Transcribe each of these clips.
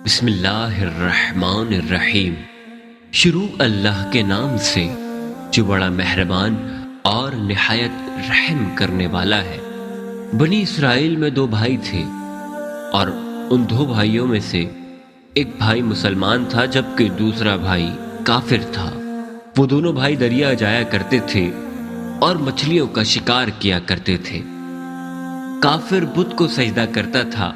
بسم اللہ الرحمن الرحیم۔ شروع اللہ کے نام سے جو بڑا مہربان اور نہایت رحم کرنے والا ہے۔ بنی اسرائیل میں دو بھائی تھے اور ان دو بھائیوں میں سے ایک بھائی مسلمان تھا جبکہ دوسرا بھائی کافر تھا۔ وہ دونوں بھائی دریا جایا کرتے تھے اور مچھلیوں کا شکار کیا کرتے تھے۔ کافر بت کو سجدہ کرتا تھا،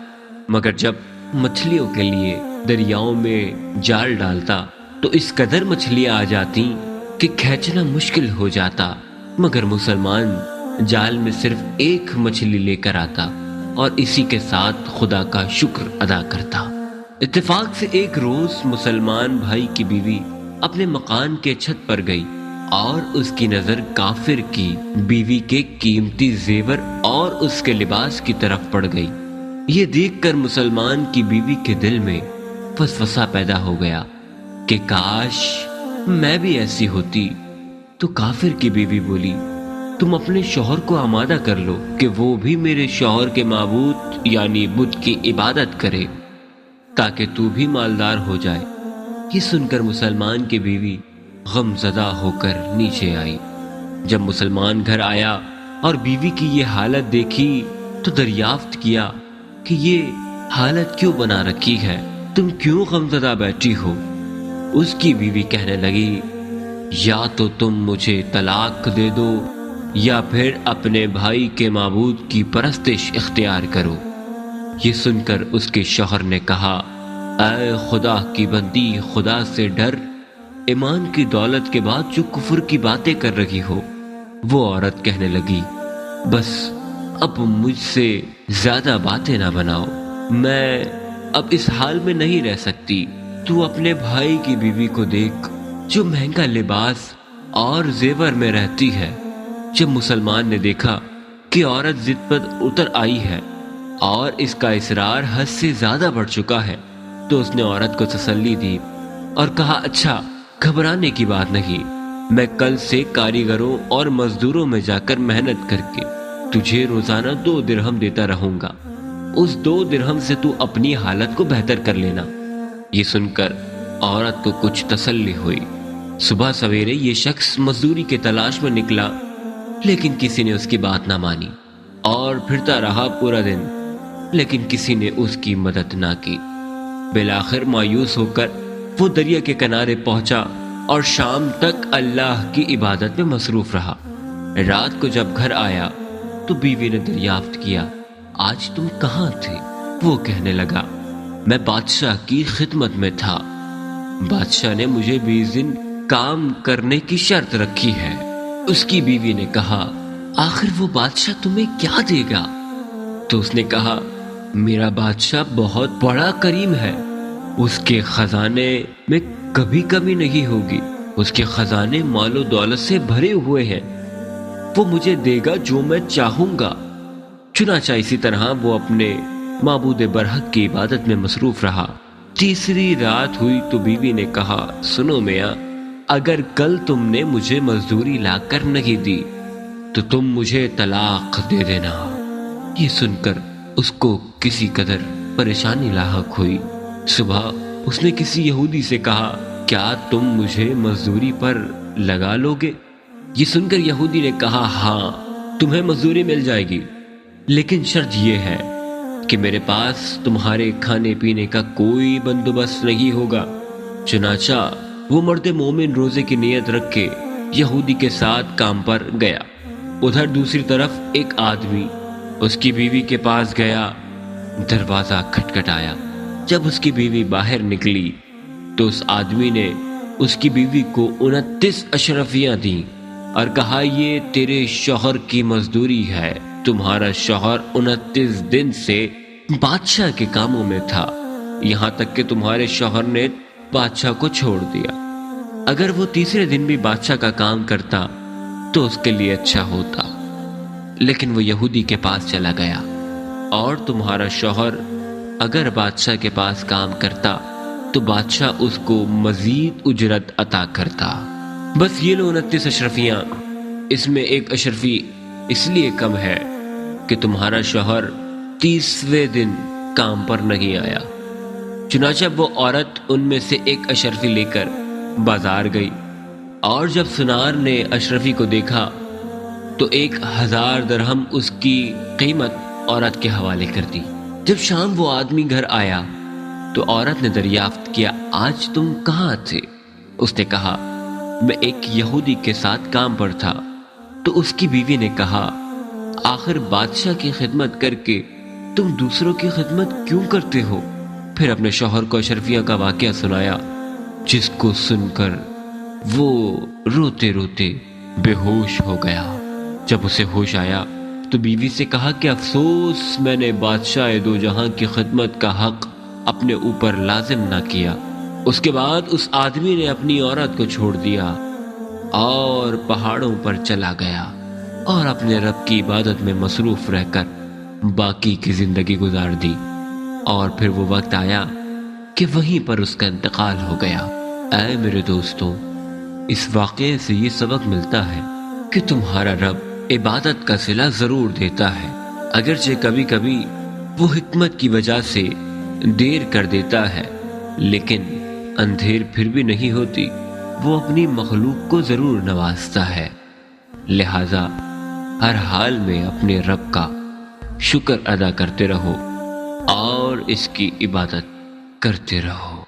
مگر جب مچھلیوں کے لیے دریاؤں میں جال ڈالتا تو اس قدر مچھلیاں آ جاتی کہ کھینچنا مشکل ہو جاتا، مگر مسلمان جال میں صرف ایک مچھلی لے کر آتا اور اسی کے ساتھ خدا کا شکر ادا کرتا۔ اتفاق سے ایک روز مسلمان بھائی کی بیوی اپنے مکان کے چھت پر گئی اور اس کی نظر کافر کی بیوی کے قیمتی زیور اور اس کے لباس کی طرف پڑ گئی۔ یہ دیکھ کر مسلمان کی بیوی کے دل میں وسوسہ پیدا ہو گیا کہ کاش میں بھی ایسی ہوتی۔ تو کافر کی بیوی بولی، تم اپنے شوہر کو آمادہ کر لو کہ وہ بھی میرے شوہر کے معبود یعنی بت کی عبادت کرے تاکہ تو بھی مالدار ہو جائے۔ یہ سن کر مسلمان کی بیوی غم زدہ ہو کر نیچے آئی۔ جب مسلمان گھر آیا اور بیوی کی یہ حالت دیکھی تو دریافت کیا کہ یہ حالت کیوں بنا رکھی ہے، تم کیوں غمزدہ بیٹھی ہو؟ اس کی بیوی کہنے لگی، یا تو تم مجھے طلاق دے دو یا پھر اپنے بھائی کے معبود کی پرستش اختیار کرو۔ یہ سن کر اس کے شوہر نے کہا، اے خدا کی بندی، خدا سے ڈر، ایمان کی دولت کے بعد جو کفر کی باتیں کر رہی ہو۔ وہ عورت کہنے لگی، بس اب مجھ سے زیادہ باتیں نہ بناؤ، میں اب اس حال میں نہیں رہ سکتی۔ تو اپنے بھائی کی بیوی کو دیکھ جو مہنگا لباس اور زیور میں رہتی ہے۔ جب مسلمان نے دیکھا کہ عورت ضد پر اتر آئی ہے اور اس کا اصرار حد سے زیادہ بڑھ چکا ہے تو اس نے عورت کو تسلی دی اور کہا، اچھا گھبرانے کی بات نہیں، میں کل سے کاریگروں اور مزدوروں میں جا کر محنت کر کے تجھے روزانہ 2 درہم دیتا رہوں گا، اس 2 درہم سے تو اپنی حالت کو بہتر کر لینا۔ یہ سن کر عورت کو کچھ تسلی ہوئی۔ صبح سویرے یہ شخص مزدوری کے تلاش میں نکلا، لیکن کسی نے اس کی بات نہ مانی اور پھرتا رہا پورا دن، لیکن کسی نے اس کی مدد نہ کی۔ بالآخر مایوس ہو کر وہ دریا کے کنارے پہنچا اور شام تک اللہ کی عبادت میں مصروف رہا۔ رات کو جب گھر آیا تو بیوی نے دریافت کیا، آج تم کہاں تھے؟ وہ کہنے لگا، میں بادشاہ کی خدمت میں تھا، بادشاہ نے مجھے 20 دن کام کرنے کی شرط رکھی ہے۔ اس کی بیوی نے کہا، آخر وہ بادشاہ تمہیں کیا دے گا؟ تو اس نے کہا، میرا بادشاہ بہت بڑا کریم ہے، اس کے خزانے میں کبھی کمی نہیں ہوگی، اس کے خزانے مال و دولت سے بھرے ہوئے ہیں، وہ مجھے دے گا جو میں چاہوں گا۔ چنانچہ اسی طرح وہ اپنے معبود برحق کی عبادت میں مصروف رہا۔ تیسری رات ہوئی تو بیوی نے کہا، سنو میاں، اگر کل تم نے مجھے مزدوری لا کر نہیں دی تو تم مجھے طلاق دے دینا۔ یہ سن کر اس کو کسی قدر پریشانی لاحق ہوئی۔ صبح اس نے کسی یہودی سے کہا، کیا تم مجھے مزدوری پر لگا لو گے؟ یہ سن کر یہودی نے کہا، ہاں تمہیں مزدوری مل جائے گی، لیکن شرط یہ ہے کہ میرے پاس تمہارے کھانے پینے کا کوئی بندوبست نہیں ہوگا۔ چنانچہ وہ مرد مومن روزے کی نیت رکھ کے یہودی کے ساتھ کام پر گیا۔ ادھر دوسری طرف ایک آدمی اس کی بیوی کے پاس گیا، دروازہ کھٹکھٹایا۔ جب اس کی بیوی باہر نکلی تو اس آدمی نے اس کی بیوی کو 29 اشرفیاں دیں اور کہا، یہ تیرے شوہر کی مزدوری ہے، تمہارا شوہر 29 دن سے بادشاہ کے کاموں میں تھا، یہاں تک کہ تمہارے شوہر نے بادشاہ کو چھوڑ دیا۔ اگر وہ تیسرے دن بھی بادشاہ کا کام کرتا تو اس کے لیے اچھا ہوتا، لیکن وہ یہودی کے پاس چلا گیا، اور تمہارا شوہر اگر بادشاہ کے پاس کام کرتا تو بادشاہ اس کو مزید اجرت عطا کرتا۔ بس یہ لو 29 اشرفیاں، اس میں 1 اشرفی اس لیے کم ہے کہ تمہارا شوہر 30ویں دن کام پر نہیں آیا۔ چنانچہ وہ عورت ان میں سے ایک اشرفی لے کر بازار گئی، اور جب سنار نے اشرفی کو دیکھا تو 1000 درہم اس کی قیمت عورت کے حوالے کر دی۔ جب شام وہ آدمی گھر آیا تو عورت نے دریافت کیا، آج تم کہاں تھے؟ اس نے کہا، میں ایک یہودی کے ساتھ کام پر تھا۔ تو اس کی بیوی نے کہا، آخر بادشاہ کی خدمت کر کے تم دوسروں کی خدمت کیوں کرتے ہو؟ پھر اپنے شوہر کو اشرفیہ کا واقعہ سنایا، جس کو سن کر وہ روتے روتے بے ہوش ہو گیا۔ جب اسے ہوش آیا تو بیوی سے کہا کہ افسوس، میں نے بادشاہ دو جہاں کی خدمت کا حق اپنے اوپر لازم نہ کیا۔ اس کے بعد اس آدمی نے اپنی عورت کو چھوڑ دیا اور پہاڑوں پر چلا گیا اور اپنے رب کی عبادت میں مصروف رہ کر باقی کی زندگی گزار دی، اور پھر وہ وقت آیا کہ وہیں پر اس کا انتقال ہو گیا۔ اے میرے دوستوں، اس واقعے سے یہ سبق ملتا ہے کہ تمہارا رب عبادت کا صلہ ضرور دیتا ہے، اگرچہ کبھی کبھی وہ حکمت کی وجہ سے دیر کر دیتا ہے، لیکن اندھیر پھر بھی نہیں ہوتی، وہ اپنی مخلوق کو ضرور نوازتا ہے۔ لہذا ہر حال میں اپنے رب کا شکر ادا کرتے رہو اور اس کی عبادت کرتے رہو۔